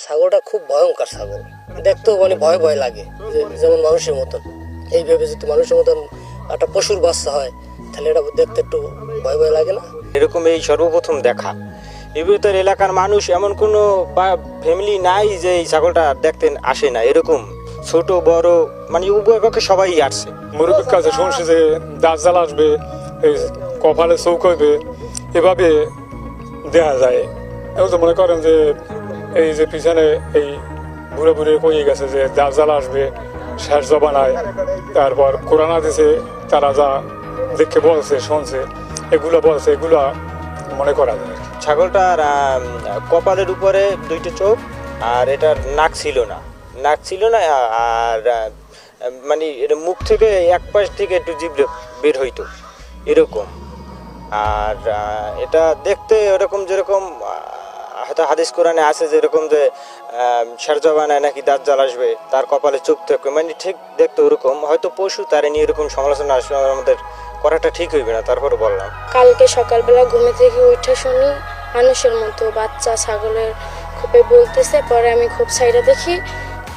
ছাগলটা খুব ভয়ঙ্কর ছাগল, দেখতেও মানে ভয় ভয় লাগে, যেমন মানুষের মতন। এইভাবে যদি মানুষের মতন একটা পশুর বাচ্চা হয় তাহলে এটা দেখতে একটু ভয় ভয় লাগে না? এরকম এই সর্বপ্রথম দেখা। এই ভিতর এলাকার মানুষ এমন কোনো বা ফ্যামিলি নাই যে এই ছাগলটা দেখতে আসে না। এরকম ছোট বড় মানে উভয় পক্ষে সবাই আসছে। মুরব্বীর কাছে শুনছি যে দাজ্জাল আসবে, এই কপালে চৌক হইবে, এভাবে দেখা যায়। এখন তো মনে করেন যে এই যে পিছনে এই বুড়ে বুড়ে কয়ে গেছে যে দাজ্জাল আসবে শেষ জবানায়, তারপর কোরআন হাদিসে তারা যা দেখে বলছে শুনছে এগুলো বলছে, এগুলো মনে করা যায়। ছাগলটার কপালের উপরে দুইটা চোখ, আর এটার নাক ছিল না আর মানে এটা মুখ থেকে এক পাশ থেকে একটু জিভ বের হইতো এরকম। আর এটা দেখতে এরকম যেরকম হয়তো হাদিস কোরআনে আছে যেরকম যে শেষ জবানায় নাকি দাজ্জাল আসবে, তার কপালে চোখ থাকবে, মানে ঠিক দেখতে ওরকম। হয়তো পশু তারে নিয়ে এরকম সমালোচনা আসলে আমাদের করাটা ঠিক হইবে না, তারপরে বললাম। কালকে সকালবেলা ঘুমে থেকে উঠে শুনি মানুষের মতো বাচ্চা ছাগলের খোপে বলতেছে। পরে আমি খুব সাইডে দেখি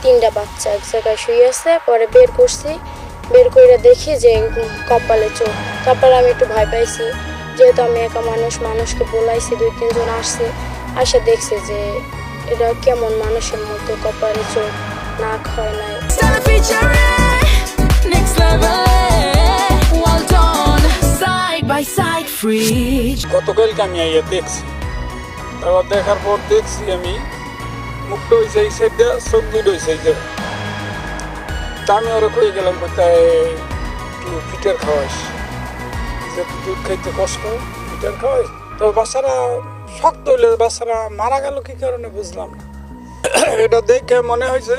3টা বাচ্চা এক জায়গায় শুয়ে আছে। পরে বের করছি, বের করে দেখি যে কপালে চোখ। তারপরে আমি একটু ভয় পাইছি, যেহেতু আমি একা মানুষকে বলাইছি, 2-3 জন আসছে, আসে দেখছে যে এটা কেমন মানুষের মতো কপালে চোখ, নাক হয় নাই। গতকালকে আমি আইয়া দেখছি, তারপর দেখার পর দেখছি আমি মুখটা হয়েছে এই সাইডটা, চোখ দুটো হয়েছে এই জায়গা। তা আমি ওরা কয়ে গেলাম কোথায় একটু পিঠার খাওয়াইস, যে দুধ খাইতে কষ্ট, পিঠার খাওয়াইস। তো বাচ্চারা শক্ত হইলে বাচ্চারা মারা গেল কি কারণে বুঝলাম না। এটা দেখে মনে হয়েছে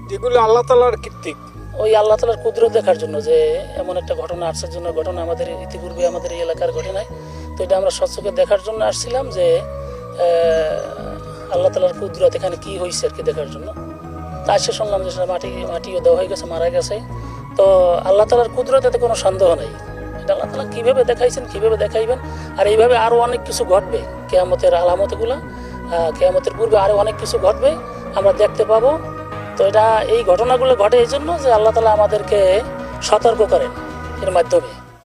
যেগুলো আল্লাহ তাআলার কৃতিক। ওই আল্লাহ তাআলার কুদরত দেখার জন্য যে এমন একটা ঘটনা আসছে, জন্য ঘটনা আমাদের ইতিপূর্বে আমাদের এই এলাকার ঘটে নাই। তো এটা আমরা সচক্ষে দেখার জন্য আসছিলাম যে আল্লাহ তাআলার কুদরত এখানে কি হয়েছে আর কি দেখার জন্য। তা এসে শুনলাম যে মাটিও দেওয়া হয়ে গেছে, মারা গেছে। তো আল্লাহ তাআলার কুদরত এতে কোনো সন্দেহ নেই। এটা আল্লাহ তাআলা কীভাবে দেখাইছেন, কীভাবে দেখাইবেন, আর এইভাবে আরও অনেক কিছু ঘটবে। কিয়ামতের আলামতগুলো, কিয়ামতের পূর্বে আরও অনেক কিছু ঘটবে, আমরা দেখতে পাবো। তো এটা এই ঘটনাগুলো ঘটে এই জন্য যে আল্লাহ তাআলা আমাদেরকে সতর্ক করেন এর মাধ্যমে।